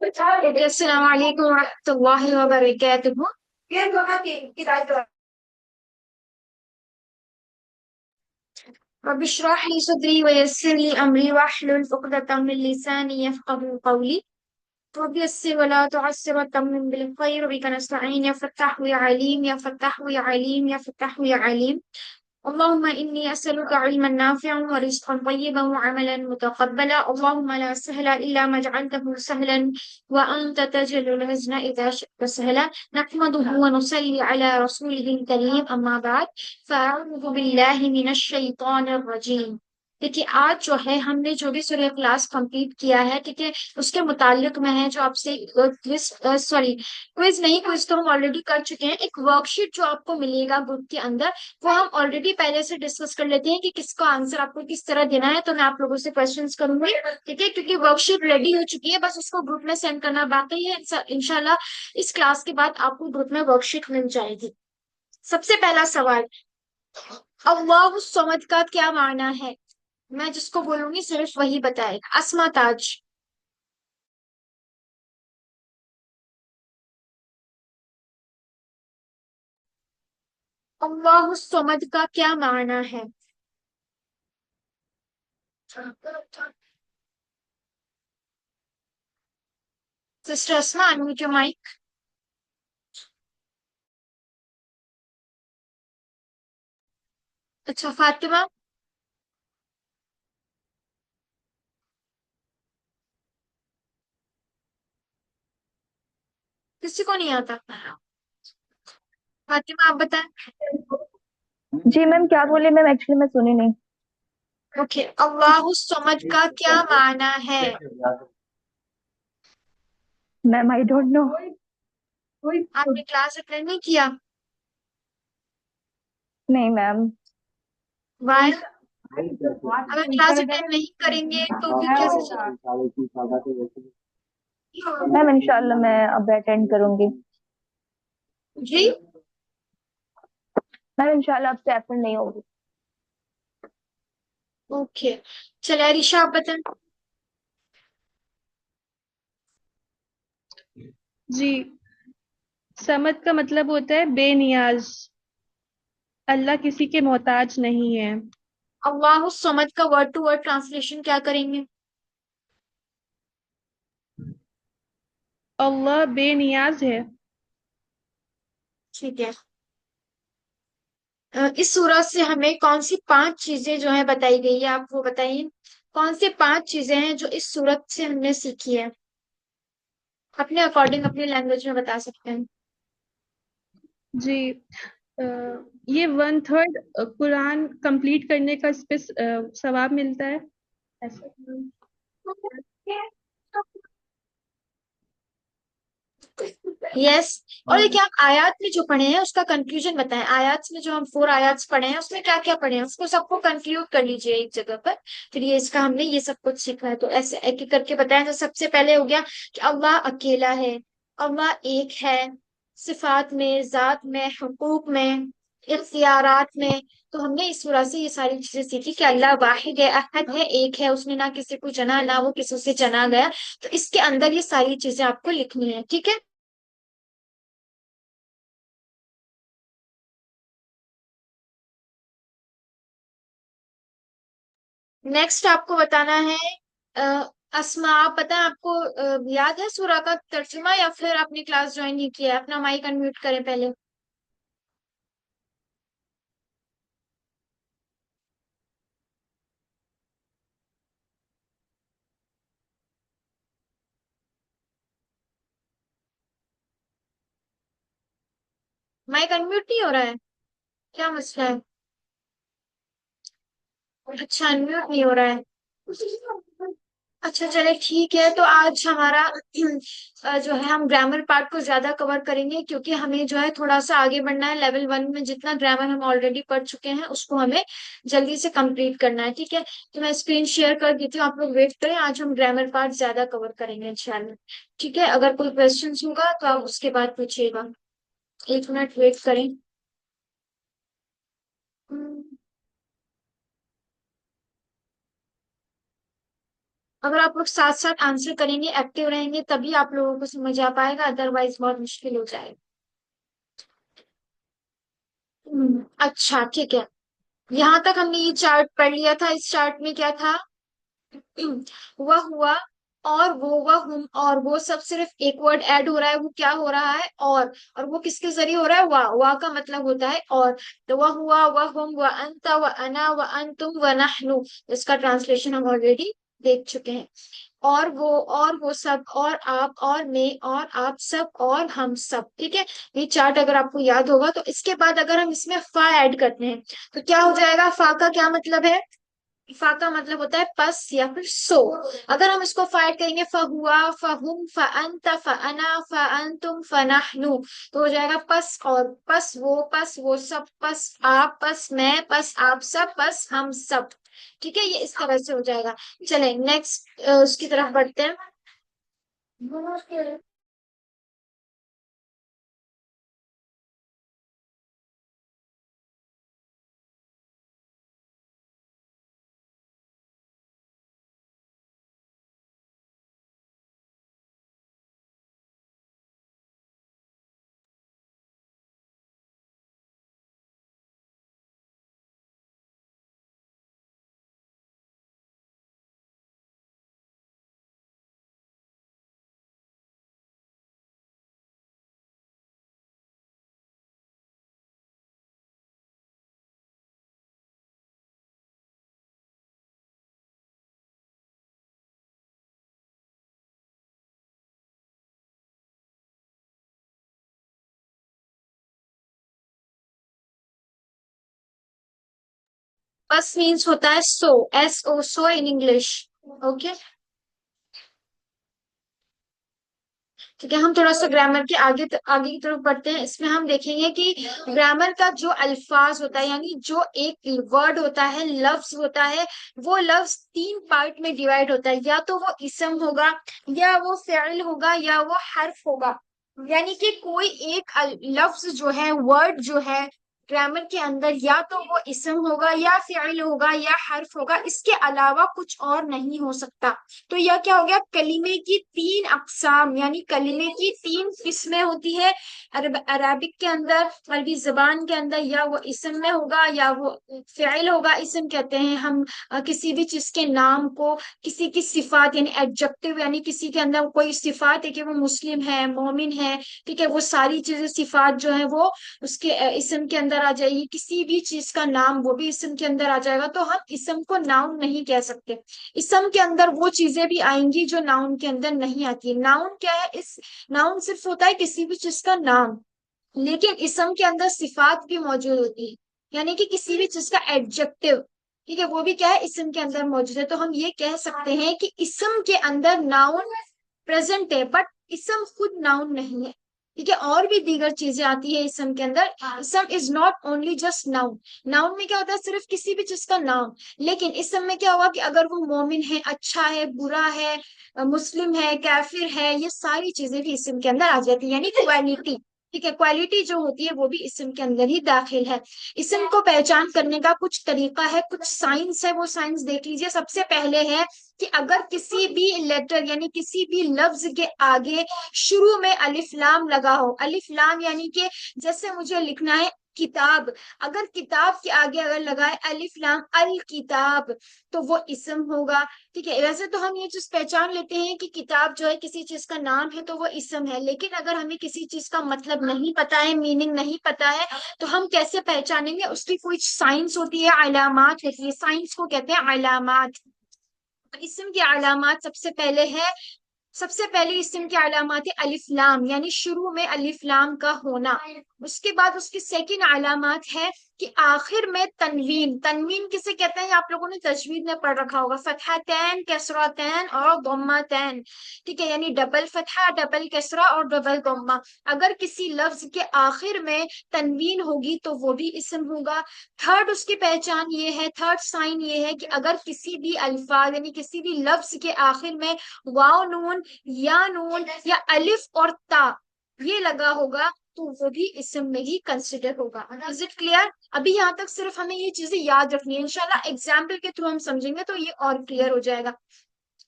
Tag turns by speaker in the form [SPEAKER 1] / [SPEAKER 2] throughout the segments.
[SPEAKER 1] अस्सलाम वालेकुम रहमतुल्लाहि व बरकातुहू। रब्बि इश्रह ली सदरी व यस्सिर ली अमरी वहलुल उक़दतम मिन लिसानी यफ़क़हू क़ौली। रब्बि यस्सिर व ला तुअस्सिर वतम्मिम बिल खैर बिका नस्तईन या फ़त्ताह या अलीम या फ़त्ताह या अलीम या फ़त्ताह या अलीम। अल्लाहुम्मा इन्नी अस्अलुका इल्मन नाफ़िअन व रिज़्क़न तय्यिबन व अमलन मुतक़ब्बला। अल्लाहुम्मा ला सहला इल्ला मा जअलतहु सहलन व अंत तजअलुल हज़्न इज़ा शि'ता सहला। नहमदुहु व नुसल्ली अला रसूलिहिल करीम, अम्मा बाद, फ़अऊज़ु बिल्लाहि मिनश शैतानिर रजीम। देखिए, आज जो है हमने जो भी सूरह क्लास कंप्लीट किया है, ठीक है, उसके मुतालिक में है जो आपसे क्विज नहीं, क्विज तो हम ऑलरेडी कर चुके हैं। एक वर्कशीट जो आपको मिलेगा ग्रुप के अंदर, वो हम ऑलरेडी पहले से डिस्कस कर लेते हैं कि किसका आंसर आपको किस तरह देना है। तो मैं आप लोगों से क्वेश्चंस करूंगी, ठीक है, क्योंकि वर्कशीट रेडी हो चुकी है, बस उसको ग्रुप में सेंड करना बाकी है। इंशाल्लाह इस क्लास के बाद आपको ग्रुप में वर्कशीट मिल जाएगी। सबसे पहला सवाल, अल्लाहु समद का क्या माना है? मैं जिसको बोलूंगी सिर्फ वही बताएगा। अस्मा ताज। अल्लाहु समद का क्या माना है? Sister Asma, unmute your mic. अच्छा, फातिमा। किसी को नहीं आता? फातिमा, आप बताएं।
[SPEAKER 2] जी मैम, क्या बोले मैम? एक्चुअली मैं सुनी नहीं।
[SPEAKER 1] ओके, अल्लाहु समद का क्या माना है?
[SPEAKER 2] Ma'am I don't know.
[SPEAKER 1] आपने क्लास अटेंड नहीं किया?
[SPEAKER 2] नहीं मैम।
[SPEAKER 1] वाई? अगर क्लास अटेंड नहीं करेंगे तो फिर कैसे चलेगा?
[SPEAKER 2] मैम इंशाल्लाह मैं अब अटेंड करूंगी।
[SPEAKER 1] जी।
[SPEAKER 2] मैम इंशाल्लाह अब से एबसेंट नहीं होगी।
[SPEAKER 1] ओके, चलिए अरिशा, आप बताएं।
[SPEAKER 3] जी, समद का मतलब होता है बेनियाज। अल्लाह किसी के मोहताज नहीं है।
[SPEAKER 1] अल्लाहु समद का वर्ड टू वर्ड ट्रांसलेशन क्या करेंगे?
[SPEAKER 3] अल्लाह बेनियाज है।
[SPEAKER 1] ठीक है। इस सूरत से हमें कौन सी पांच चीजें जो है बताई गई है, आप वो बताइए। कौन सी पांच चीजें हैं जो इस सूरत से हमने सीखी है? अपने अकॉर्डिंग अपनी लैंग्वेज में बता सकते हैं।
[SPEAKER 3] जी, अ, ये 1/3 कुरान कंप्लीट करने का इस पे सवाब मिलता है ऐसा।
[SPEAKER 1] यस। और ये क्या आप आयात में जो पढ़े हैं उसका कंक्लूजन बताएं। आयात में जो हम 4 आयात पढ़े हैं उसमें क्या क्या पढ़े हैं, उसको सबको कंक्लूड कर लीजिए एक जगह पर। फिर ये इसका हमने ये सब कुछ सीखा है, तो ऐसे एक एक करके बताएं। तो सबसे पहले हो गया कि अल्लाह अकेला है, अल्लाह एक है, सिफात में, जात में, हुकूक में, इख्तियारात में। तो हमने इस सूरह से ये सारी चीजें सीखी कि अल्लाह वाहिद है, अहद है, एक है, उसने ना किसी को जना, ना वो किसी से जना गया। तो इसके अंदर ये सारी चीजें आपको लिखनी है, ठीक है। नेक्स्ट आपको बताना है। अस्मा, आप बताएं, आपको याद है सूरा का तर्जुमा या फिर आपने क्लास ज्वाइन नहीं किया है? अपना माइक अनम्यूट करें पहले। माइक अनम्यूट नहीं हो रहा है, क्या मसला है? अच्छा, अनम्यूट नहीं हो रहा है। अच्छा, चले ठीक है। तो आज हमारा जो है हम ग्रामर पार्ट को ज्यादा कवर करेंगे, क्योंकि हमें जो है थोड़ा सा आगे बढ़ना है। लेवल 1 में जितना ग्रामर हम ऑलरेडी पढ़ चुके हैं उसको हमें जल्दी से कंप्लीट करना है, ठीक है। तो मैं स्क्रीन शेयर कर देती हूँ, आप लोग वेट करें। आज हम ग्रामर पार्ट ज्यादा कवर करेंगे इंशाल्लाह, ठीक है। अगर कोई क्वेश्चन होगा तो आप उसके बाद पूछिएगा। 1 मिनट वेट करें। हम्म, अगर आप लोग साथ साथ आंसर करेंगे, एक्टिव रहेंगे, तभी आप लोगों को समझ आ पाएगा, अदरवाइज बहुत मुश्किल हो जाएगा। अच्छा ठीक है, यहाँ तक हमने ये चार्ट पढ़ लिया था। इस चार्ट में क्या था? वह हुआ, और वो, वह, हम और वो, सब सिर्फ एक वर्ड ऐड हो रहा है, वो क्या हो रहा है? और वो किसके जरिए हो रहा है? वाह का मतलब होता है और। तो वह हुआ, वह हम, वह अंत, वह अना, वह अंतुम, वह नहनु। इसका ट्रांसलेशन हम ऑलरेडी देख चुके हैं। और वो सब, और आप, और मैं, और आप सब, और हम सब। ठीक है, ये चार्ट अगर आपको याद होगा तो। इसके बाद अगर हम इसमें फा ऐड करते हैं तो क्या हो जाएगा? फा का क्या मतलब है? फा का मतलब होता है पस या फिर सो। अगर हम इसको फाइट करेंगे, फहुआ, फहुम, फअंत, फअना, फअंतुम, फनहनु, तो हो जाएगा पस और, पस वो सब, पस आप, पस मैं, पस आप सब, पस हम सब। ठीक है, ये इस तरह से हो जाएगा। चले नेक्स्ट उसकी तरफ बढ़ते हैं। बस मीन्स होता है सो, SO, so in English. Okay, ठीक है, हम थोड़ा सा ग्रामर के आगे की तरफ बढ़ते हैं। इसमें हम देखेंगे कि ग्रामर का जो अल्फाज होता है, यानी जो एक वर्ड होता है, लफ्ज होता है, वो लफ्ज तीन पार्ट में डिवाइड होता है। या तो वो इसम होगा, या वो फ़िल होगा, या वो हर्फ होगा। यानी कि कोई एक लफ्ज जो है, वर्ड जो है ग्रामर के अंदर, या तो वो इसम होगा, या फ़िल होगा, या हर्फ होगा, इसके अलावा कुछ और नहीं हो सकता। तो यह क्या हो गया? कलीमे की तीन अकसाम, यानी कलीमे की तीन किस्में होती है अरबिक के अंदर, अरबी जबान के अंदर। या वो इसम में होगा, या वो फ़िल होगा। इसम कहते हैं हम किसी भी चीज के नाम को, किसी की सिफात यानी एडजेक्टिव, यानी किसी के अंदर कोई सिफात है कि वो मुस्लिम है, मोमिन है, ठीक है, वो सारी चीजें सिफात जो है वो उसके इसम के अंदर आ जाएगी। किसी भी चीज का नाम, वो भी इसम के अंदर आ जाएगा। तो हम इसम को नाउन नहीं कह सकते। इसम के अंदर वो चीजें भी आएंगी जो नाउन के अंदर नहीं आती है। नाउन क्या है? इस नाउन सिर्फ होता है किसी भी चीज का नाम, लेकिन इसम के अंदर सिफात भी मौजूद होती है, यानी कि किसी भी चीज का एडजेक्टिव, ठीक है, वो भी क्या है? इसम के अंदर मौजूद है। तो हम ये कह सकते हैं कि इसम के अंदर नाउन प्रेजेंट है, बट इसम खुद नाउन नहीं है। ठीक है, और भी दीगर चीजें आती है इसम के अंदर। इसम is not only just noun. Noun में क्या होता है? सिर्फ किसी भी चीज का नाम। लेकिन इसम में क्या हुआ कि अगर वो मोमिन है, अच्छा है, बुरा है, मुस्लिम है, काफिर है, ये सारी चीजें भी इसम के अंदर आ जाती है, यानी क्वालिटी। ठीक है, क्वालिटी जो होती है वो भी इसम के अंदर ही दाखिल है। इसम को पहचान करने का कुछ तरीका है, कुछ साइंस है, वो साइंस देख लीजिए। सबसे पहले है कि अगर किसी भी लेटर यानी किसी भी लफ्ज के आगे शुरू में अलिफ लाम लगा हो, अलिफ लाम यानी कि जैसे मुझे लिखना है किताब, अगर किताब के आगे अगर लगा है अलिफ लाम, अल किताब, तो वो इसम होगा। ठीक है, वैसे तो हम ये चीज पहचान लेते हैं कि किताब जो है किसी चीज का नाम है तो वो इसम है, लेकिन अगर हमें किसी चीज का मतलब नहीं पता है, मीनिंग नहीं पता है, तो हम कैसे पहचानेंगे? उसकी कोई साइंस होती है, अलामात होती है, साइंस को कहते हैं अलामात। इस्म की अलामात सबसे पहले है, सबसे पहले इस्म की अलामात है अलिफ लाम, यानी शुरू में अलिफ लाम का होना। उसके बाद उसकी सेकंड अलामात है कि आखिर में तनवीन। तनवीन किसे कहते हैं? आप लोगों ने तजवीद में पढ़ रखा होगा, फतहतैन, कसरतैन और दम्मातैन। ठीक है, यानी डबल फतहा, डबल कसरा और डबल दम्मा। अगर किसी लफ्ज के आखिर में तनवीन होगी तो वो भी इस्म होगा। थर्ड उसकी पहचान ये है, थर्ड साइन ये है कि अगर किसी भी अल्फाज यानी किसी भी लफ्ज के आखिर में वाव नून, या नून, या अलिफ और ता ये लगा होगा, तो वो भी इसम में ही कंसिडर होगा। Is it clear? अभी यहाँ तक सिर्फ हमें ये चीजें याद रखनी है, इंशाल्लाह एग्जाम्पल के थ्रू हम समझेंगे तो ये और क्लियर हो जाएगा।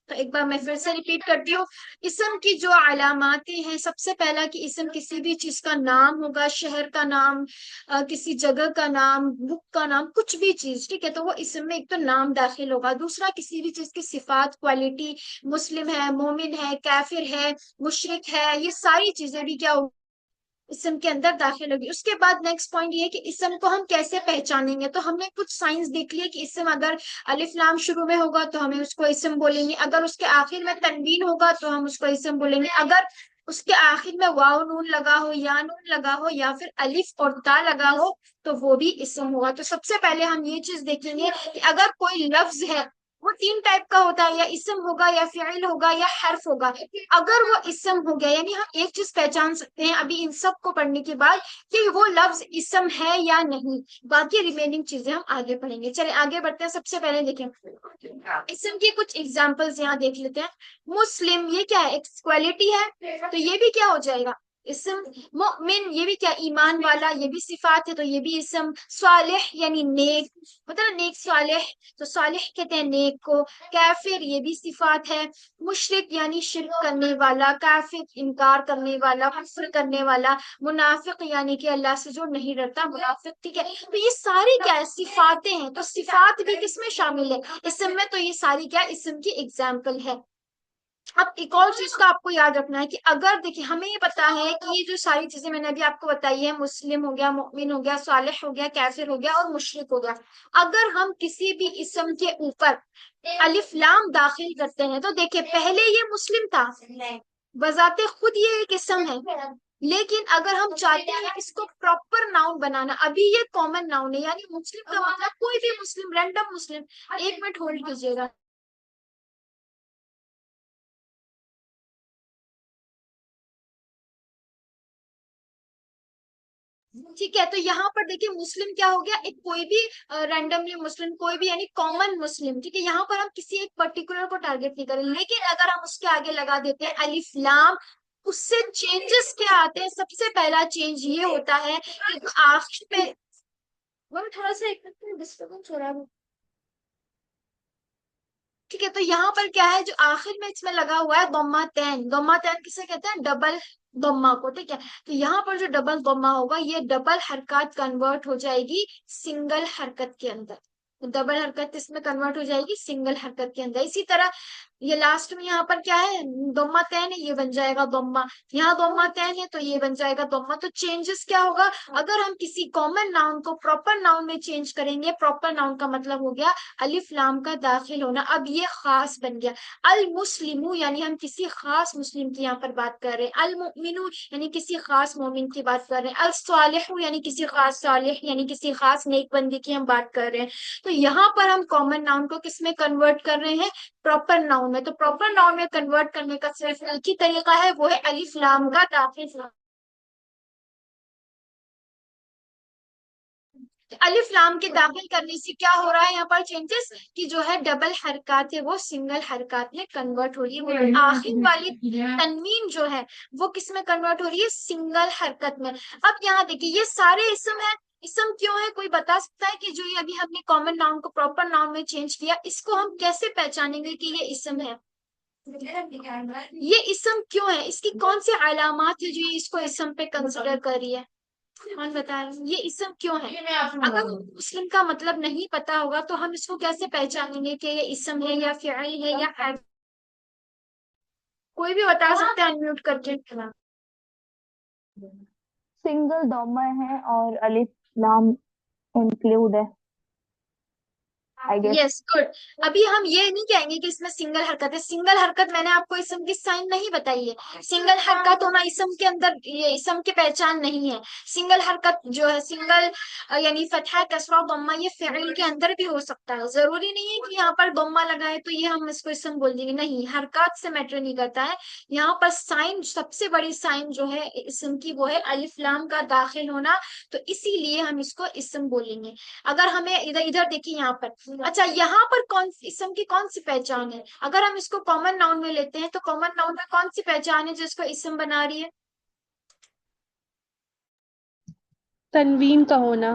[SPEAKER 1] तो एक बार मैं फिर से रिपीट करती हूँ, इसम की जो अलामातें हैं, सबसे पहला कि इसम किसी भी चीज का नाम होगा, शहर का नाम, किसी जगह का नाम, बुक का नाम, कुछ भी चीज, ठीक है, तो वो इसम में एक तो नाम दाखिल होगा। दूसरा, किसी भी चीज की सिफात, क्वालिटी, मुस्लिम है, मोमिन है, काफिर है, मुशरिक है, ये सारी चीजें भी क्या इसम के अंदर दाखिल होगी। उसके बाद नेक्स्ट पॉइंट ये है कि इसम को हम कैसे पहचानेंगे। तो हमने कुछ साइंस देख लिया कि इसम अगर अलिफ लाम शुरू में होगा तो हमें उसको इसम बोलेंगे, अगर उसके आखिर में तनवीन होगा तो हम उसको इसम बोलेंगे, अगर उसके आखिर में वाव नून लगा हो या नून लगा हो या फिर अलिफ और ता लगा हो तो वो भी इसम होगा। तो सबसे पहले हम ये चीज देखेंगे कि अगर कोई लफ्ज है, वो तीन टाइप का होता है, या इसम होगा या फिइल होगा या हर्फ होगा। अगर वो इसम हो गया, यानी हम एक चीज पहचान सकते हैं अभी इन सब को पढ़ने के बाद कि वो लफ्ज इसम है या नहीं। बाकी रिमेनिंग चीजें हम आगे पढ़ेंगे। चले आगे बढ़ते हैं। सबसे पहले देखें इसम की कुछ एग्जांपल्स यहाँ देख लेते हैं। मुस्लिम, ये क्या है, एक क्वालिटी है, तो ये भी क्या हो जाएगा इसम। मोमिन, ये भी क्या, ईमान वाला, ये भी सिफात है, तो ये भी इसम। सालेह यानी नेक, मतलब नेक सालेह, तो सालेह कहते हैं नेक को। काफिर, ये भी सिफात है। मुशरिक यानी शिर्क करने वाला, काफिर इनकार करने वाला, कुफ्र करने वाला। मुनाफिक यानी कि अल्लाह से जो नहीं डरता, मुनाफिक, ठीक है। तो ये सारी क्या है, सिफातें हैं। तो सिफात भी किसमें शामिल है, इसम में। तो ये सारी क्या, इसम की एग्जाम्पल है। अब एक और चीज का आपको याद रखना है कि अगर देखिए हमें ये पता है कि ये जो सारी चीजें मैंने अभी आपको बताई है, मुस्लिम हो गया, मोमिन हो गया, सालेह हो गया, काफिर हो गया और मुशरिक हो गया, अगर हम किसी भी इसम के ऊपर अलिफ लाम दाखिल करते हैं तो देखिए पहले ये मुस्लिम था, बजाते खुद ये एक इसम है, लेकिन अगर हम चाहते हैं इसको प्रॉपर नाउन बनाना, अभी ये कॉमन नाउन है, यानी मुस्लिम का मतलब कोई भी मुस्लिम, रैंडम मुस्लिम। एक मिनट होल्ड कीजिएगा। ठीक है, तो यहाँ पर देखिए मुस्लिम क्या हो गया, एक कोई भी रैंडमली मुस्लिम, कोई भी यानी कॉमन मुस्लिम, ठीक है। यहाँ पर हम किसी एक पर्टिकुलर को टारगेट नहीं करें, लेकिन अगर हम उसके आगे लगा देते हैं अलिफ लाम, उससे चेंजेस क्या आते हैं। सबसे पहला चेंज ये होता है कि जो आखिर में, वो थोड़ा सा एक डिस्टर्बेंस हो रहा है, ठीक है। तो यहाँ पर क्या है, जो आखिर में इसमें लगा हुआ है दम्मा तैन, दम्मा तैन किसे कहते हैं, डबल दम्मा को, ठीक है। तो यहाँ पर जो डबल दम्मा होगा, ये डबल हरकत कन्वर्ट हो जाएगी सिंगल हरकत के अंदर। डबल हरकत इसमें कन्वर्ट हो जाएगी सिंगल हरकत के अंदर। इसी तरह ये लास्ट में यहाँ पर क्या है, दम्मा तैन है, ये बन जाएगा दम्मा। यहाँ दम्मा तैन है तो ये बन जाएगा दम्मा। तो चेंजेस क्या होगा, अगर हम किसी कॉमन नाउन को प्रॉपर नाउन में चेंज करेंगे, प्रॉपर नाउन का मतलब हो गया अलिफ लाम का दाखिल होना, अब ये खास बन गया। अल मुस्लिमू यानी हम किसी खास मुस्लिम की यहाँ पर बात कर रहे हैं। अल मुमिनू यानी किसी खास मोमिन की बात कर रहे हैं। अल सालिहू यानी किसी खास सालिह यानी किसी खास नेक बंदी की हम बात कर रहे हैं। तो यहाँ पर हम कॉमन नाउन को किस में कन्वर्ट कर रहे हैं, प्रॉपर नाउन में। तो प्रॉपर नाउन में कन्वर्ट करने का सिर्फ एक ही तरीका है, वो है अलिफ लाम का दाखिल। अलिफ लाम के दाखिल करने से क्या हो रहा है यहाँ पर चेंजेस, कि जो है डबल हरकत है वो सिंगल हरकत में कन्वर्ट हो रही है। वो आखिर वाली तनवीन जो है वो किस में कन्वर्ट हो रही है, सिंगल हरकत में। अब यहाँ देखिए ये सारे इसम है। इसम क्यों है, कोई बता सकता है कि जो ये अभी हमने कॉमन नाउन को प्रॉपर नाउन में चेंज किया, इसको हम कैसे पहचानेंगे कि ये इसम है। ये इसम क्यों है, इसकी कौन सी अलामात है जो ये इसको इसम पे कंसिडर कर रही है, कौन बता रहे हैं? ये इसम क्यों है। अगर मुस्लिम का मतलब नहीं पता होगा तो हम इसको कैसे पहचानेंगे कि ये इसम है या फिइल है या हर्फ। कोई भी बता सकते हैं अनम्यूट करके।
[SPEAKER 2] सिंगल डॉमा है और अलिफ लाम इंक्लूड है, आई गेस।
[SPEAKER 1] Yes good. अभी हम ये नहीं कहेंगे कि इसमें सिंगल हरकत है। सिंगल हरकत मैंने आपको इसम की साइन नहीं बताई है। सिंगल हरकत होना इसम के अंदर, ये इसम की पहचान नहीं है। सिंगल हरकत जो है, सिंगल यानी फतहा कसरा दम्मा, ये फिइल के अंदर भी हो सकता है। जरूरी नहीं है कि यहाँ पर दम्मा लगाए तो ये हम इसको इसम बोल देंगे, नहीं, हरकत से मैटर नहीं करता है। यहाँ पर साइन, सबसे बड़ी साइन जो है इसम की वो है अलिफ लाम का दाखिल होना, तो इसीलिए हम इसको इसम बोलेंगे। अगर हमें इधर इधर देखिए यहाँ पर, अच्छा यहाँ पर कौन इसम की कौन सी पहचान है, अगर हम इसको कॉमन नाउन में लेते हैं तो कॉमन नाउन में कौन सी पहचान है जो इसको इसम बना रही है।
[SPEAKER 3] तनवीन का होना।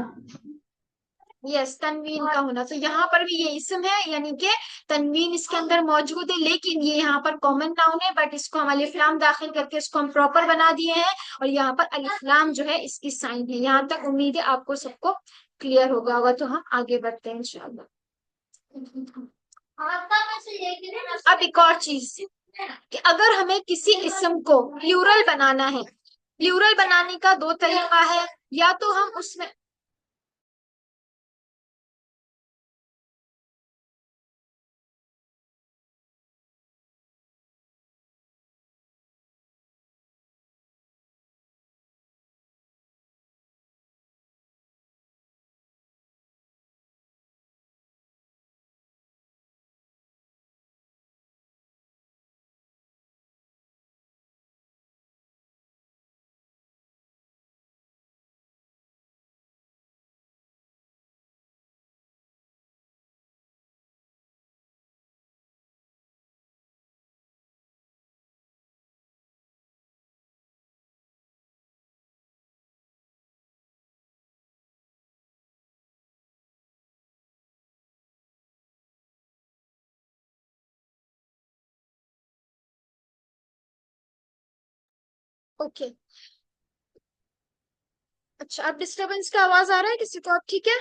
[SPEAKER 1] यस, तनवीन का होना। तो यहाँ पर भी ये इस्म है, यानी कि तनवीन इसके अंदर मौजूद है, लेकिन ये यहाँ पर कॉमन नाउन है, बट इसको हम अलिफ लाम दाखिल करके इसको हम प्रॉपर बना दिए हैं, और यहाँ पर अलिफ लाम जो है इसकी साइन है। यहाँ तक उम्मीद है आपको सबको क्लियर होगा। तो हम आगे बढ़ते हैं इंशाल्लाह। अब एक और चीज, कि अगर हमें किसी इस्म को प्लूरल बनाना है, प्लूरल बनाने का दो तरीका है। या तो हम उसमें, ओके, अच्छा, अब डिस्टरबेंस का आवाज आ रहा है किसी को? अब ठीक है,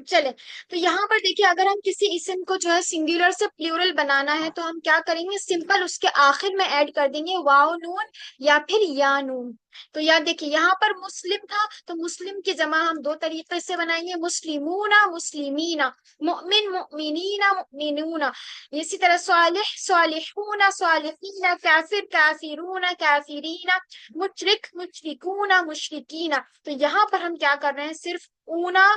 [SPEAKER 1] चले। तो यहाँ पर देखिए, अगर हम किसी इस्म को जो है सिंगुलर से प्लूरल बनाना है, तो हम क्या करेंगे, सिंपल उसके आखिर में ऐड कर देंगे वाव नून या फिर या नून। तो याद देखिए, यहाँ पर मुस्लिम था, तो मुस्लिम की जमा हम दो तरीके से बनाएंगे, मुस्लिमूना मुस्लिमीना, मुमिन मुमिनीना मुमिनूना। इसी तरह सालिह सालिहूना सालिहीना, काफिर काफिरूना काफिरीना, मुशरिक मुशरिकूना मुशरिकीना। तो यहाँ पर हम क्या कर रहे हैं, सिर्फ ऊना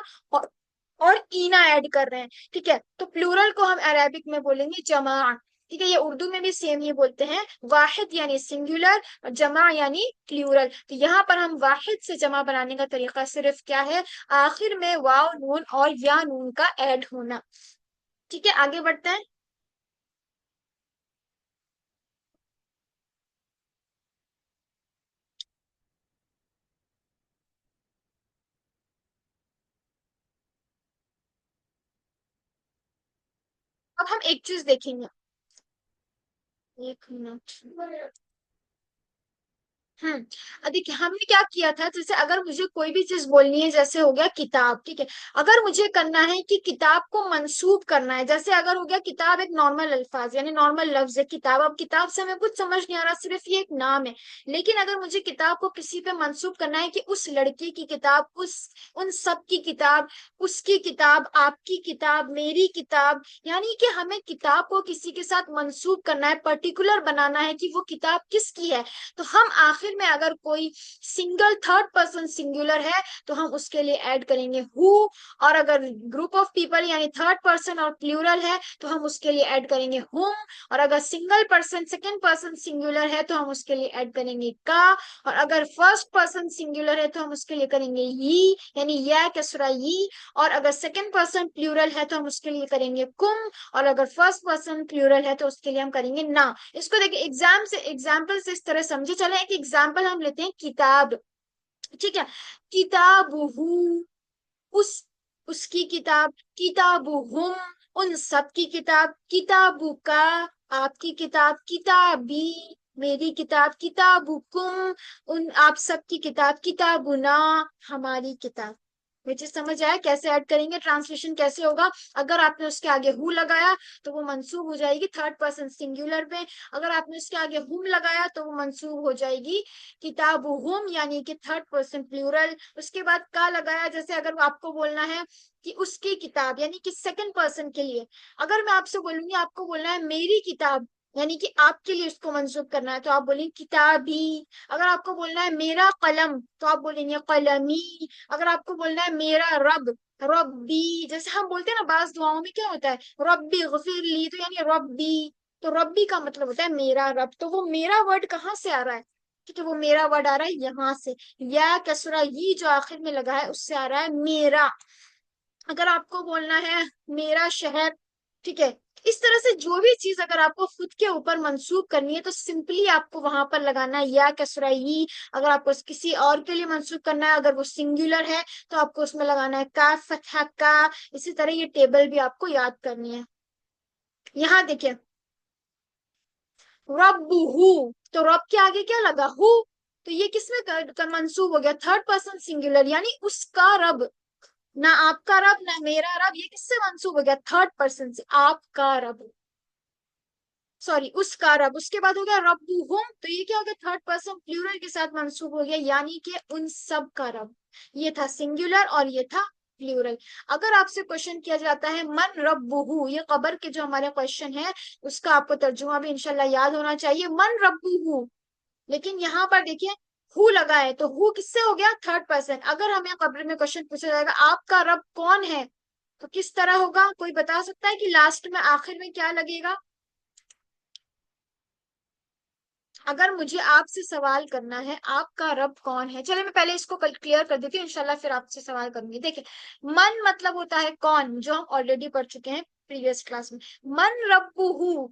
[SPEAKER 1] और ईना ऐड कर रहे हैं। ठीक है, तो प्लूरल को हम अरेबिक में बोलेंगे जमा। ठीक है, ये उर्दू में भी सेम ही बोलते हैं, वाहिद यानी सिंगुलर और जमा यानी प्लूरल। तो यहाँ पर हम वाहिद से जमा बनाने का तरीका सिर्फ क्या है, आखिर में वाव नून और या नून का ऐड होना। ठीक है, आगे बढ़ते हैं। अब हम एक चीज देखेंगे, एक मिनट। देखिए, हमने क्या किया था, जैसे अगर मुझे कोई भी चीज बोलनी है, जैसे हो गया किताब, ठीक है, अगर मुझे करना है कि किताब को मंसूब करना है, जैसे अगर हो गया किताब, एक नॉर्मल अल्फाज यानी नॉर्मल लफ्ज है किताब, अब किताब से हमें कुछ समझ नहीं आ रहा, सिर्फ ये एक नाम है। लेकिन अगर मुझे किताब को किसी पे मंसूब करना है कि उस लड़के की किताब, उस उन सब की किताब, उसकी किताब, आपकी किताब, मेरी किताब, यानी कि हमें किताब को किसी के साथ मंसूब करना है, पर्टिकुलर बनाना है कि वो किताब किसकी है। तो हम आखिर में अगर कोई सिंगल थर्ड पर्सन सिंगुलर है, तो हम उसके लिए ऐड करेंगे हु। और अगर ग्रुप ऑफ पीपल यानी थर्ड पर्सन और प्लूरल है, तो हम उसके लिए ऐड करेंगे हुम। और अगर single person second person singular है, तो हम उसके लिए ऐड करेंगे का। और अगर फर्स्ट पर्सन सिंगुलर है, तो हम उसके लिए करेंगे यी, यानी या कसरा यी। और अगर सेकंड पर्सन प्लूरल है, तो हम उसके लिए करेंगे कुम। और अगर फर्स्ट पर्सन प्लूरल है, तो उसके लिए हम करेंगे ना। इसको देखिए, एग्जाम्पल से इस तरह समझे चले। एक एग्जाम्पल हम लेते हैं किताब, ठीक है, किताबुहु, उस उसकी किताब, किताबुहुम, उन सब की किताब, किताबुका, आपकी किताब, किताबी, मेरी किताब, किताबुकुम, उन आप सब की किताब, किताबुना, हमारी किताब। ये चीज समझ आया कैसे ऐड करेंगे, ट्रांसलेशन कैसे होगा। अगर आपने उसके आगे हु लगाया, तो वो मंसूब हो जाएगी थर्ड पर्सन सिंगुलर पे। अगर आपने उसके आगे हुम लगाया, तो वो मंसूब हो जाएगी किताबुहुम, यानी कि थर्ड पर्सन प्लूरल। उसके बाद का लगाया, जैसे अगर आपको बोलना है कि उसकी किताब, यानी कि सेकंड पर्सन के लिए। अगर मैं आपसे बोलूंगी, आपको बोलना है मेरी किताब, यानी कि आपके लिए उसको मंसूब करना है, तो आप बोलेंगे किताबी। अगर आपको बोलना है मेरा कलम, तो आप बोलेंगे कलमी। अगर आपको बोलना है मेरा रब, रब्बी। जैसे हम बोलते हैं ना, बाज दुआओं में क्या होता है, रब्बी गफिरली, तो यानी रब्बी। तो रब्बी का मतलब होता है मेरा रब। तो वो मेरा वर्ड कहाँ से आ रहा है, ठीक है, वो मेरा वर्ड आ रहा है यहाँ से, या कसरा ये जो आखिर में लगा है उससे आ रहा है मेरा। अगर आपको बोलना है मेरा शहर, ठीक है, इस तरह से जो भी चीज अगर आपको खुद के ऊपर मंसूब करनी है तो सिंपली आपको वहां पर लगाना है या कसरा ई। अगर आपको किसी और के लिए मंसूब करना है, अगर वो सिंगुलर है, तो आपको उसमें लगाना है का फतहा का। इसी तरह ये टेबल भी आपको याद करनी है। यहाँ देखिए, रब्बुहु, तो रब के आगे क्या लगा, हु। तो ये किसमें मंसूब हो गया, थर्ड पर्सन सिंगुलर, यानी उसका रब। ना आपका रब ना मेरा रब, ये किससे मंसूब हो गया, थर्ड पर्सन से, आपका रब, सॉरी उसका रब। उसके बाद हो गया रब्बुहुम, तो ये क्या हो गया, थर्ड पर्सन प्लूरल के साथ मंसूब हो गया, यानी कि उन सब का रब। ये था सिंगुलर और ये था प्लूरल। अगर आपसे क्वेश्चन किया जाता है मन रब्बुहु, ये कबर के जो हमारे क्वेश्चन है उसका आपको तर्जुमा भी इंशाल्लाह याद होना चाहिए, मन रब्बुहु। लेकिन यहाँ पर देखिए हु लगा है, तो हु किससे हो गया, थर्ड पर्सन। अगर हमें कब्र में क्वेश्चन पूछा जाएगा आपका रब कौन है, तो किस तरह होगा, कोई बता सकता है कि लास्ट में आखिर में क्या लगेगा। अगर मुझे आपसे सवाल करना है आपका रब कौन है, चलिए मैं पहले इसको क्लियर कर देती हूँ, इंशाल्लाह फिर आपसे सवाल करूंगी। देखिए, मन मतलब होता है कौन, जो हम ऑलरेडी पढ़ चुके हैं प्रीवियस क्लास में। मन रब्बुहु,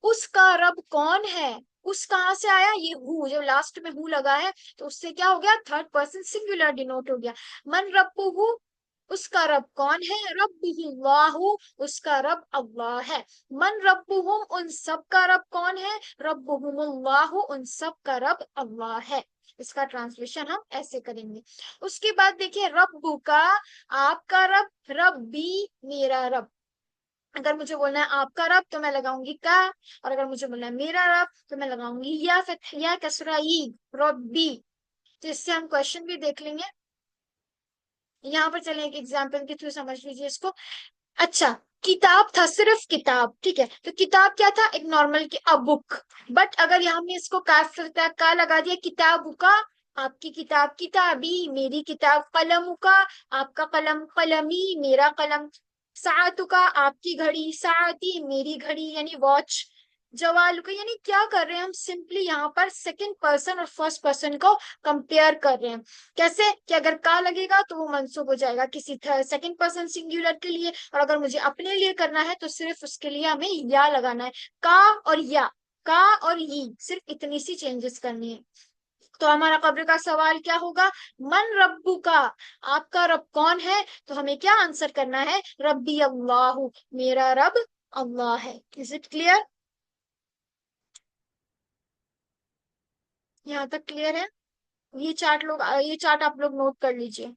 [SPEAKER 1] उसका रब कौन है। उस कहाँ से आया, ये हु, जब लास्ट में हु लगा है तो उससे क्या हो गया, थर्ड पर्सन सिंगुलर डिनोट हो गया। मन रब्बुहु, उसका रब कौन है, रब्बुहुल्लाहु, उसका रब अल्लाह है। मन रब्बुहुम, उन सब का रब कौन है, रब्बुहुमुल्लाहु, उन सब का रब अल्लाह है। इसका ट्रांसलेशन हम ऐसे करेंगे। उसके बाद देखिए रब्बु का, आपका रब, रब्बी मेरा रब। अगर मुझे बोलना है आपका रब तो मैं लगाऊंगी का, और अगर मुझे बोलना है मेरा रब तो मैं लगाऊंगी या या कसरा ई, रब्बी। तो इससे हम क्वेश्चन भी देख लेंगे। यहाँ पर चले एक एग्जाम्पल के थ्रू समझ लीजिए इसको। अच्छा, किताब था, सिर्फ किताब, ठीक है, तो किताब क्या था, एक नॉर्मल की अ बुक। बट अगर यहाँ में इसको का लगा दिया, किताबु का, आपकी किताब, किताबी मेरी किताब, कलमु का, आपका कलम, कलमी मेरा कलम, सातु का, आपकी घड़ी, साती मेरी घड़ी यानी वॉच, जवाल का, यानी क्या कर रहे हैं हम, सिंपली यहाँ पर सेकंड पर्सन और फर्स्ट पर्सन को कंपेयर कर रहे हैं। कैसे कि अगर का लगेगा तो वो मंसूब हो जाएगा किसी सेकंड पर्सन सिंगुलर के लिए, और अगर मुझे अपने लिए करना है तो सिर्फ उसके लिए हमें या लगाना है, का और या, का और ई, सिर्फ इतनी सी चेंजेस करनी है। तो हमारा कब्र का सवाल क्या होगा, मन रब्बू का, आपका रब कौन है, तो हमें क्या आंसर करना है, रब्बी अल्लाह, मेरा रब अल्लाह है। इज इट क्लियर, यहाँ तक क्लियर है। ये चार्ट आप लोग नोट कर लीजिए।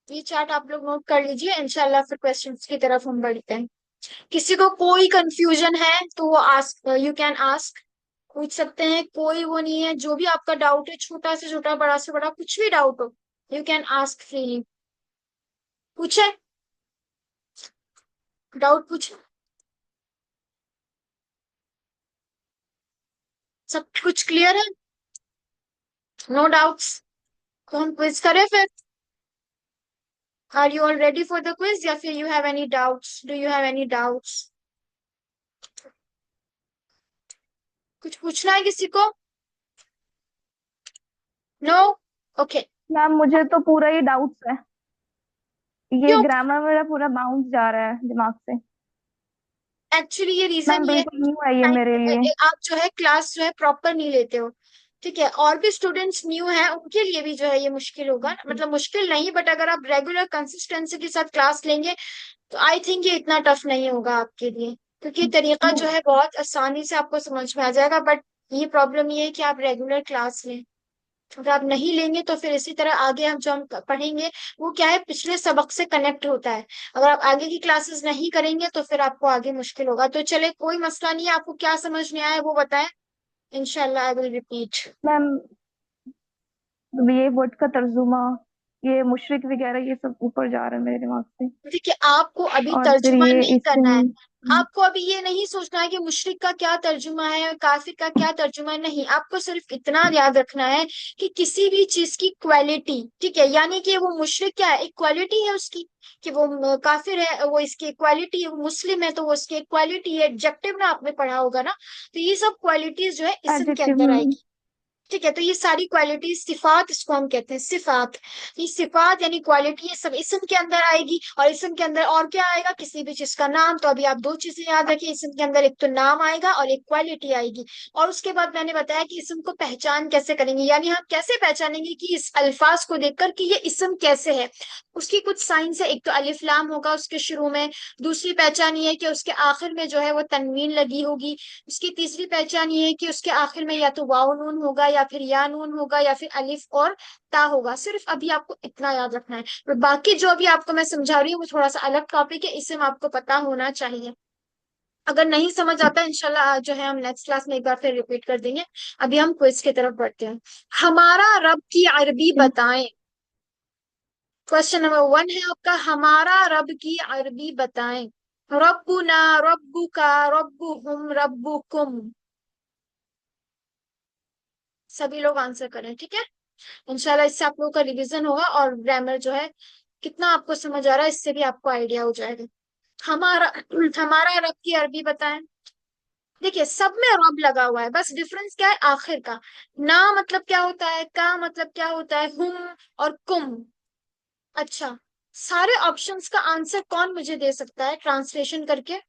[SPEAKER 1] ये चार्ट आप लोग नोट कर लीजिए, इंशाल्लाह फिर क्वेश्चंस की तरफ हम बढ़ते हैं। किसी को कोई कंफ्यूजन है तो वो आस्क, यू कैन आस्क, पूछ सकते हैं, कोई वो नहीं है। जो भी आपका डाउट है, छोटा से छोटा, बड़ा से बड़ा, कुछ भी डाउट हो, यू कैन आस्क फ्रीली, पूछे, डाउट पूछे, सब कुछ क्लियर है, नो डाउट्स। तो हम क्विज करें फिर, are you all ready for the quiz, या फिर you have any doubts, do you have any doubts, कुछ पूछना है किसी को, नो, ओके।
[SPEAKER 2] मैम मुझे तो पूरा ही डाउट्स है, ये
[SPEAKER 1] क्यों,
[SPEAKER 2] ग्रामर मेरा पूरा बाउंस जा रहा है दिमाग से।
[SPEAKER 1] एक्चुअली ये रीजन
[SPEAKER 2] मैम
[SPEAKER 1] ये
[SPEAKER 2] बिल्कुल न्यू है ये मेरे लिए।
[SPEAKER 1] आप जो है क्लास जो है प्रॉपर नहीं लेते हो, ठीक है। और भी स्टूडेंट्स न्यू हैं, उनके लिए भी जो है ये मुश्किल होगा, मतलब मुश्किल नहीं, बट अगर आप रेगुलर कंसिस्टेंसी के साथ क्लास लेंगे तो आई थिंक ये इतना टफ नहीं होगा आपके लिए, क्योंकि ये तरीका जो है बहुत आसानी से आपको समझ में आ जाएगा। बट ये प्रॉब्लम ये है कि आप रेगुलर क्लास लें, अगर आप नहीं लेंगे तो फिर इसी तरह आगे हम जो हम पढ़ेंगे वो क्या है, पिछले सबक से कनेक्ट होता है। अगर आप आगे की क्लासेस नहीं करेंगे तो फिर आपको आगे मुश्किल होगा। तो चले कोई मसला नहीं है, आपको क्या समझ में आया वो बताएं, इंशाल्लाह आई विल रिपीट।
[SPEAKER 2] मैम ये वर्ड का तर्जुमा, ये मुशरिक वगैरह ये सब ऊपर जा रहा है मेरे दिमाग से।
[SPEAKER 1] देखिए, आपको अभी
[SPEAKER 2] और फिर
[SPEAKER 1] तर्जुमा
[SPEAKER 2] ये
[SPEAKER 1] नहीं करना है,
[SPEAKER 2] इस्म।
[SPEAKER 1] आपको अभी ये नहीं सोचना है कि मुशरिक का क्या तर्जुमा है और काफिर का क्या तर्जुमा है, नहीं। आपको सिर्फ इतना याद रखना है कि किसी भी चीज की क्वालिटी, ठीक है, यानी कि वो मुशरिक क्या है, एक क्वालिटी है उसकी, कि वो काफिर है वो इसकी क्वालिटी है, वो मुस्लिम है तो वो उसकी क्वालिटी है, एडजेक्टिव ना आपने पढ़ा होगा ना, तो ये सब क्वालिटीज जो है इसम के
[SPEAKER 2] एडजेक्टिव।
[SPEAKER 1] अंदर आएगी। ठीक है, तो ये सारी क्वालिटी सिफात इसको हम कहते हैं, सिफात। ये सिफात यानी क्वालिटी, ये सब इसम के अंदर आएगी। और इसम के अंदर और क्या आएगा, किसी भी चीज का नाम। तो अभी आप दो चीजें याद रखिए, इसम के अंदर एक तो नाम आएगा और एक क्वालिटी आएगी। और उसके बाद मैंने बताया कि इसम को पहचान कैसे करेंगे, यानी हम कैसे पहचानेंगे कि इस अल्फाज को देखकर कि ये इसम कैसे है। उसकी कुछ साइंस है, एक तो अलिफ लाम होगा उसके शुरू में। दूसरी पहचान ये है कि उसके आखिर में जो है वो तनवीन लगी होगी। उसकी तीसरी पहचान ये है कि उसके आखिर में या तो वाव नून होगा या फिर या नून होगा या फिर अलिफ और ता होगा। सिर्फ अभी आपको इतना याद रखना है, और बाकी जो अभी आपको मैं समझा रही हूँ वो थोड़ा सा अलग टॉपिक है, इसे आपको पता होना चाहिए। अगर नहीं समझ आता इंशाल्लाह जो है हम नेक्स्ट क्लास में एक बार फिर रिपीट कर देंगे। अभी हम क्विज की तरफ बढ़ते हैं। हमारा रब की अरबी बताएं। क्वेश्चन नंबर 1 है आपका, हमारा रब की अरबी बताएं। रब्बुना, रब्बुका, रब्बुहुम, रब्बुकुम। सभी लोग आंसर करें, ठीक है। इंशाल्लाह इससे आप लोगों का रिवीजन होगा और ग्रामर जो है कितना आपको समझ आ रहा है इससे भी आपको आइडिया हो जाएगा। हमारा हमारा रब की अरबी बताएं। देखिए सब में रब लगा हुआ है, बस डिफरेंस क्या है आखिर का। ना मतलब क्या होता है, का मतलब क्या होता है, हुम और कुम। अच्छा, सारे ऑप्शंस का आंसर कौन मुझे दे सकता है ट्रांसलेशन करके।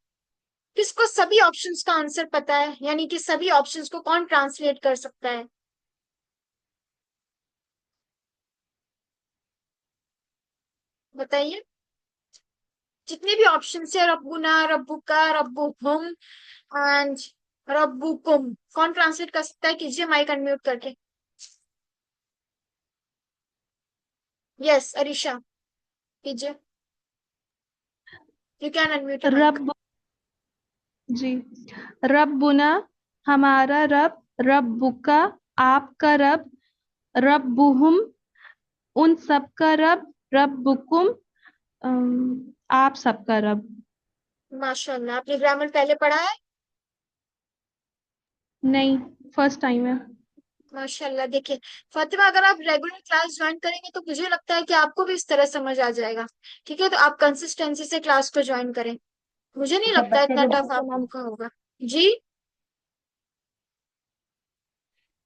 [SPEAKER 1] किसको सभी ऑप्शंस का आंसर पता है, यानी कि सभी ऑप्शंस को कौन ट्रांसलेट कर सकता है, बताइए। जितने भी ऑप्शन है, रब्बुना, रब्बुका, रब्बुहुम एंड रब्बुकुम, कौन ट्रांसलेट कर सकता है, कीजिए माइक अनम्यूट करके। यस अरीशा, कीजिए, you can unmute your mic.
[SPEAKER 3] रब, जी, रब्बुना, हमारा रब, रब्बुका, आपका रब, रब्बुहुम, उन सबका रब, रब्बुकुम, आप सबका रब।
[SPEAKER 1] माशाल्लाह, आपने ग्रामर पहले पढ़ा है।
[SPEAKER 3] नहीं, फर्स्ट टाइम है।
[SPEAKER 1] माशाल्लाह, देखिए फातिमा, अगर आप रेगुलर क्लास ज्वाइन करेंगे तो मुझे लगता है कि आपको भी इस तरह समझ आ जाएगा। ठीक है, तो आप कंसिस्टेंसी से क्लास को ज्वाइन करें। मुझे नहीं
[SPEAKER 2] जब
[SPEAKER 1] लगता
[SPEAKER 2] बच्चे
[SPEAKER 1] इतना
[SPEAKER 2] जो
[SPEAKER 1] टफ
[SPEAKER 2] बोलते
[SPEAKER 1] आप
[SPEAKER 2] हैं
[SPEAKER 1] लोगों
[SPEAKER 2] मैम,
[SPEAKER 1] का होगा। जी,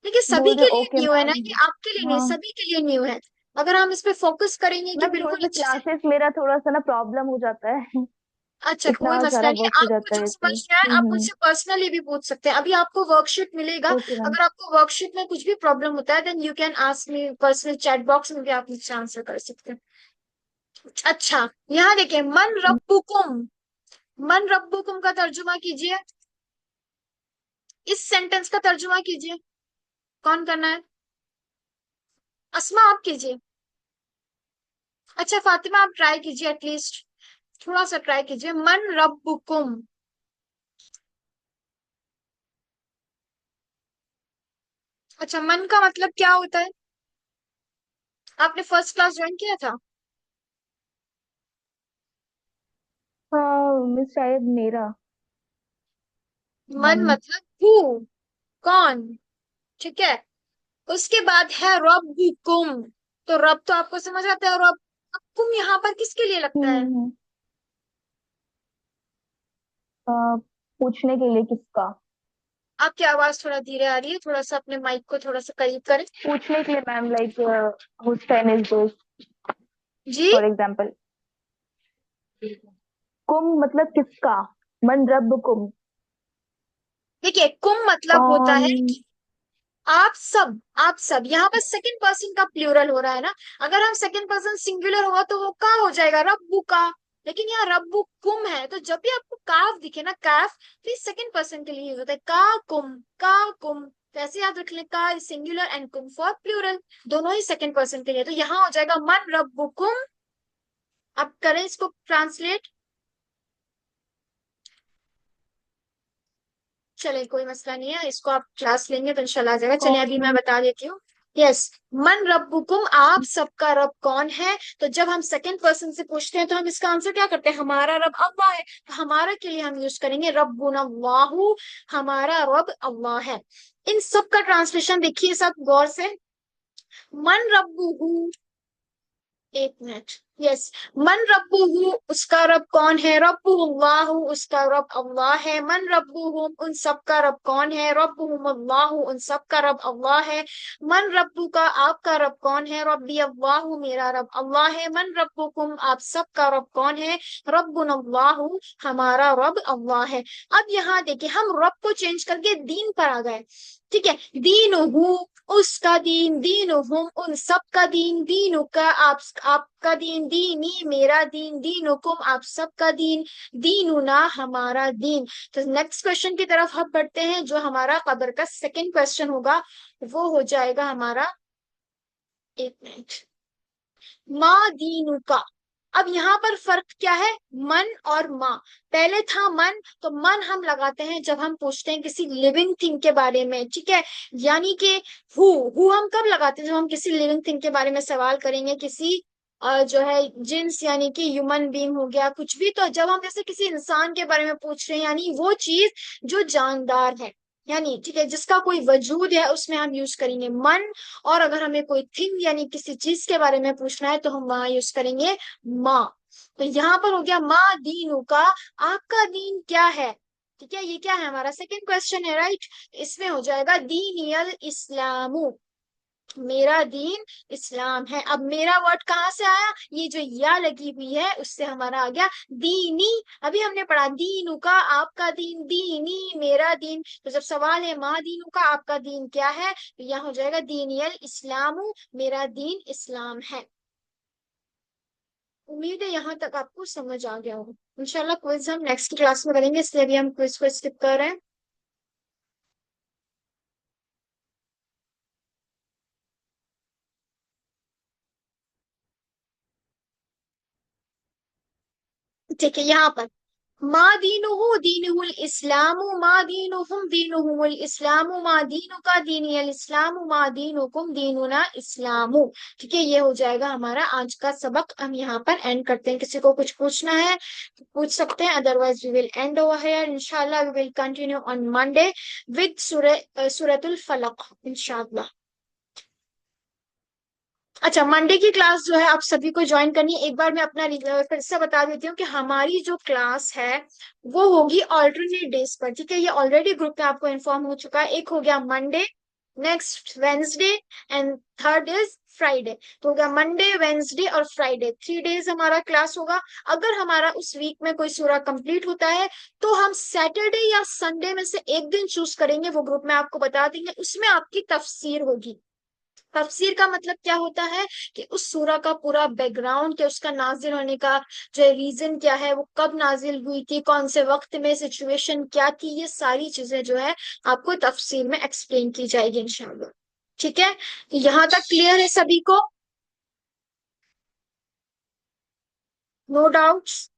[SPEAKER 1] देखिए सभी
[SPEAKER 2] बोल रहे
[SPEAKER 1] के लिए
[SPEAKER 2] ओके
[SPEAKER 1] न्यू है ना,
[SPEAKER 2] मैम।
[SPEAKER 1] ये आपके लिए नहीं,
[SPEAKER 2] हाँ
[SPEAKER 1] सभी के लिए न्यू है। अगर हम इस पे फोकस करेंगे कि
[SPEAKER 2] मैम, थोड़ा
[SPEAKER 1] बिल्कुल
[SPEAKER 2] सा
[SPEAKER 1] अच्छे से।
[SPEAKER 2] क्लासेस मेरा थोड़ा सा ना प्रॉब्लम हो जाता है।
[SPEAKER 1] अच्छा, कोई
[SPEAKER 2] इतना
[SPEAKER 1] मसला
[SPEAKER 2] सारा
[SPEAKER 1] नहीं है,
[SPEAKER 2] वर्क हो
[SPEAKER 1] आपको
[SPEAKER 2] जाता
[SPEAKER 1] जो
[SPEAKER 2] है
[SPEAKER 1] समझ
[SPEAKER 2] इसमें।
[SPEAKER 1] में आए आप मुझसे पर्सनली भी पूछ सकते हैं। अभी आपको वर्कशीट मिलेगा,
[SPEAKER 2] ओके मैम।
[SPEAKER 1] अगर आपको वर्कशीट में कुछ भी प्रॉब्लम होता है then you can ask me personal, chat box में भी आप मुझसे आंसर कर सकते हैं। अच्छा, यहाँ देखिए, मन रब्बुकुम, मन रब्बुकुम का तर्जुमा कीजिए, इस सेंटेंस का तर्जुमा कीजिए। कौन करना है, अस्मा आप कीजिए। अच्छा फातिमा, आप ट्राई कीजिए, एटलीस्ट थोड़ा सा ट्राई कीजिए, मन रब्बुकुम। अच्छा, मन का मतलब क्या होता है, आपने फर्स्ट क्लास ज्वाइन किया था।
[SPEAKER 2] हाँ मिस, शायद मेरा
[SPEAKER 1] मन
[SPEAKER 2] मन।
[SPEAKER 1] मतलब हु, कौन, ठीक है। उसके बाद है रब्बुकुम। तो रब तो आपको समझ आता है, रब, अब कुम यहाँ पर किसके लिए लगता है।
[SPEAKER 2] हम्म। अ, पूछने के लिए किसका?
[SPEAKER 1] आपकी आवाज थोड़ा धीरे आ रही है, थोड़ा सा अपने माइक को थोड़ा सा करीब करें।
[SPEAKER 2] पूछने के लिए ma'am, like whose pen is this,
[SPEAKER 1] जी,
[SPEAKER 2] फॉर एग्जांपल। कुम मतलब किसका? मन रब कुम।
[SPEAKER 1] देखिए कुम मतलब होता
[SPEAKER 2] कौन?
[SPEAKER 1] है कि आप सब, आप सब, यहाँ पर सेकंड पर्सन का प्लूरल हो रहा है ना। अगर हम सेकंड पर्सन सिंगुलर होगा तो वो का हो जाएगा, रब्बु का। लेकिन यहाँ रब्बु कुम है, तो जब भी आपको काफ दिखे ना, काफ, तो सेकंड पर्सन के लिए यूज होता है, का कुम, का कुम। तो ऐसे याद रख लें, का सिंगुलर एंड कुम फॉर प्लूरल, दोनों ही सेकंड पर्सन के लिए। तो यहाँ हो जाएगा मन रब्बु कुम। अब करें इसको ट्रांसलेट, चले कोई मसला नहीं है, इसको आप क्लास लेंगे तो इंशाल्लाह आ जाएगा। चलिए अभी मैं
[SPEAKER 2] कौन?
[SPEAKER 1] बता देती हूँ। यस, मन रब्बुकुम, आप सबका रब कौन है। तो जब हम सेकंड पर्सन से पूछते हैं तो हम इसका आंसर क्या करते हैं, हमारा रब अल्लाह है। तो हमारा के लिए हम यूज करेंगे रब्बुना अल्लाहु, हमारा रब अल्लाह है। इन सब का ट्रांसलेशन देखिए सब गौर से। मन रब्बुहु, एक मिनट। यस। मन रब्बुहु, उसका रब कौन है? रब्बुहुल्लाहु, उसका रब अल्लाह है। मन रब्बुहुम, उन सब का रब कौन है? रब्बुहुमुल्लाहु, उन सब का रब अल्लाह है। मन रब्बुका, आपका रब कौन है? रब्बी अल्लाहु, मेरा रब अल्लाह है। मन रब्बुकुम, आप सब का रब कौन है? रब्बुनल्लाहु, हमारा रब अल्लाह है। अब यहाँ देखिए, हम रब को चेंज करके दीन पर आ गए। ठीक है। दीनुहु, उसका दीन। दीनुहुम, उन सब का दीन। दीनुका, आपका दीन। दीनी, मेरा दीन। दीनुकुम, आप सबका दीन। दीनुना, हमारा दीन। तो नेक्स्ट क्वेश्चन की तरफ हम बढ़ते हैं, जो हमारा कब्र का सेकंड क्वेश्चन होगा। वो हो जाएगा हमारा, एक मिनट, माँ दीनु का। अब यहाँ पर फर्क क्या है? मन और माँ। पहले था मन, तो मन हम लगाते हैं जब हम पूछते हैं किसी लिविंग थिंग के बारे में। ठीक है। यानी कि हु हम कब लगाते हैं? जब हम किसी लिविंग थिंग के बारे में सवाल करेंगे, किसी जो है जिन्स, यानी कि ह्यूमन बीइंग हो गया कुछ भी। तो जब हम जैसे किसी इंसान के बारे में पूछ रहे हैं, यानी वो चीज जो जानदार है, यानी ठीक है, जिसका कोई वजूद है, उसमें हम यूज करेंगे मन। और अगर हमें कोई थिंग यानी किसी चीज के बारे में पूछना है, तो हम वहां यूज करेंगे माँ। तो यहाँ पर हो गया माँ दीनू का, आपका दीन क्या है? ठीक है, ये क्या है? हमारा सेकंड क्वेश्चन है, राइट। इसमें हो जाएगा दीनियल इस्लामू, मेरा दीन इस्लाम है। अब मेरा वर्ड कहाँ से आया? ये जो या लगी हुई है, उससे हमारा आ गया दीनी। अभी हमने पढ़ा दीनू का, आपका दीन। दीनी, मेरा दीन। तो जब सवाल है मा दीनू का, आपका दीन क्या है, तो यहाँ हो जाएगा दीनियल इस्लामू, मेरा दीन इस्लाम है। उम्मीद है यहाँ तक आपको समझ आ गया हो। इंशाल्लाह क्विज हम नेक्स्ट क्लास में करेंगे, इसलिए अभी हम क्विज को स्किप कर रहे हैं। ठीक है, यहाँ पर मा दीनुहु दीनुहुल इस्लामु मा दीनुहुम दीनुहुमुल इस्लामु मा दीनु का दीनियल इस्लामु मा दीनुकुम दीनुना इस्लामु। ठीक है, ये हो जाएगा हमारा आज का सबक। हम यहाँ पर एंड करते हैं। किसी को कुछ पूछना है तो पूछ सकते हैं, otherwise we will end over here. इंशाल्लाह we will continue on Monday with सूरतुल फलक, इंशाल्लाह। अच्छा, मंडे की क्लास जो है आप सभी को ज्वाइन करनी है। एक बार मैं अपना फिर से बता देती हूँ कि हमारी जो क्लास है वो होगी ऑल्टरनेट डेज पर। ठीक है, ये ऑलरेडी ग्रुप में आपको इन्फॉर्म हो चुका है। एक हो गया Monday, next Wednesday, and third is Friday. तो हो गया मंडे, वेंसडे और फ्राइडे, 3 डेज हमारा क्लास होगा। अगर हमारा उस वीक में कोई सूरा कंप्लीट होता है, तो हम सैटरडे या संडे में से एक दिन चूज करेंगे, वो ग्रुप में आपको बता देंगे। उसमें आपकी तफसीर होगी। तफसीर का मतलब क्या होता है? कि उस सूरा का पूरा बैकग्राउंड, कि उसका नाजिल होने का जो रीजन क्या है, वो कब नाजिल हुई थी, कौन से वक्त में, सिचुएशन क्या थी, ये सारी चीजें जो है आपको तफसीर में एक्सप्लेन की जाएगी इंशाल्लाह। ठीक है, यहाँ तक क्लियर है सभी को? No doubts?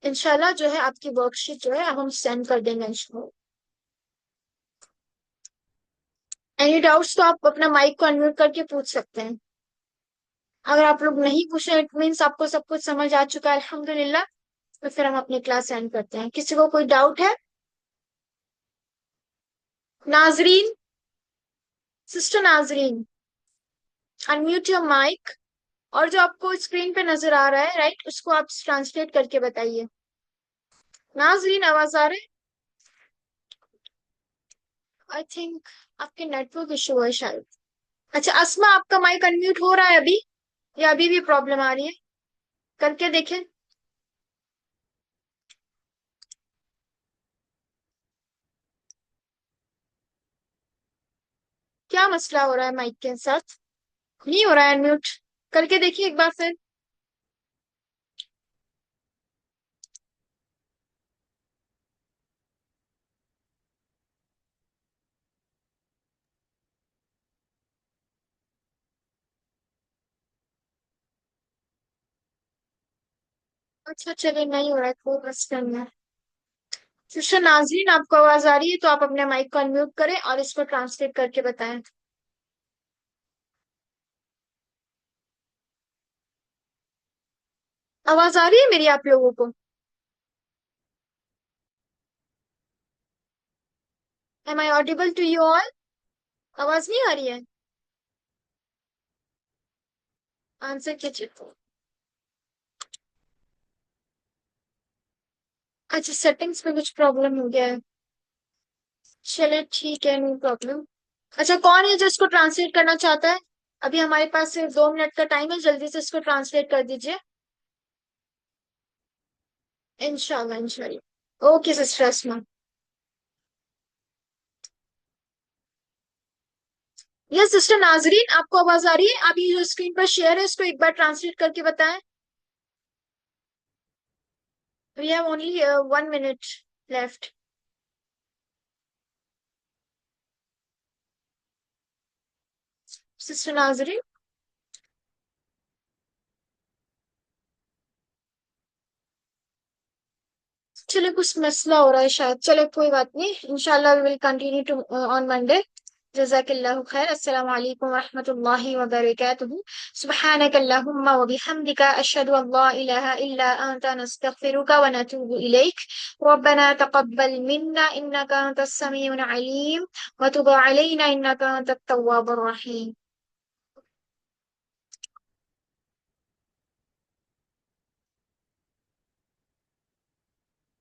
[SPEAKER 1] इंशाल्लाह जो है आपकी वर्कशीट जो है अब हम सेंड कर देंगे इंशाल्लाह। एनी डाउट्स तो आप अपना माइक को अनम्यूट करके पूछ सकते हैं। अगर आप लोग नहीं पूछे, इट मीन्स आपको सब कुछ समझ आ चुका है, अल्हम्दुलिल्लाह। तो फिर हम अपनी क्लास एंड करते हैं। किसी को कोई डाउट है? नाजरीन, सिस्टर नाजरीन, अनम्यूट योर माइक। और जो आपको स्क्रीन पे नजर आ रहा है, राइट, उसको आप ट्रांसलेट करके बताइए। नाजरीन, आवाज आ रहा है? आई थिंक आपके नेटवर्क इशू है शायद। अच्छा, अस्मा, आपका माइक अनम्यूट हो रहा है अभी, या अभी भी प्रॉब्लम आ रही है? करके देखें। क्या मसला हो रहा है माइक के साथ? नहीं हो रहा है अनम्यूट? करके देखिए एक बार फिर। अच्छा, चलिए, नहीं हो रहा है, कोई मसला नहीं है। सिस्टर नाजरीन, आपको आवाज आ रही है तो आप अपने माइक को अनम्यूट करें और इसको ट्रांसलेट करके बताएं। आवाज आ रही है मेरी आप लोगों को? Am I audible to you all? आवाज नहीं आ रही है? आंसर कीजिए। अच्छा, सेटिंग्स में कुछ प्रॉब्लम हो गया है। चलिए ठीक है, नो प्रॉब्लम। अच्छा, कौन है जो इसको ट्रांसलेट करना चाहता है? अभी हमारे पास सिर्फ 2 मिनट का टाइम है, जल्दी से इसको ट्रांसलेट कर दीजिए। इंशाल्लाह इंशाल्लाह। ओके सिस्टर अस्मा। यस सिस्टर नाजरीन, आपको आवाज आ रही है? आप ये जो स्क्रीन पर शेयर है इसको एक बार ट्रांसलेट करके बताएं। We have only 1 minute left. Sister Nazreen. चलो कुछ मसला हो रहा है शायद, चलो कोई बात नहीं, इंशाल्लाह we will continue to on Monday. जज़ाकल्लाहु खैर। अस्सलाम वालेकुम व रहमतुल्लाहि व बरकातुहू। सुब्हानक अल्लाहुम्मा व बिहम्दिका अशहदु अन ला इलाहा इल्ला अंता नस्तगफिरुका व नतूबु इलैक। रब्बना तक़ब्बल मिन्ना इन्नका अंतस समीउल अलीम व तुब अलैना इन्नका अंतत तव्वाबुर रहीम।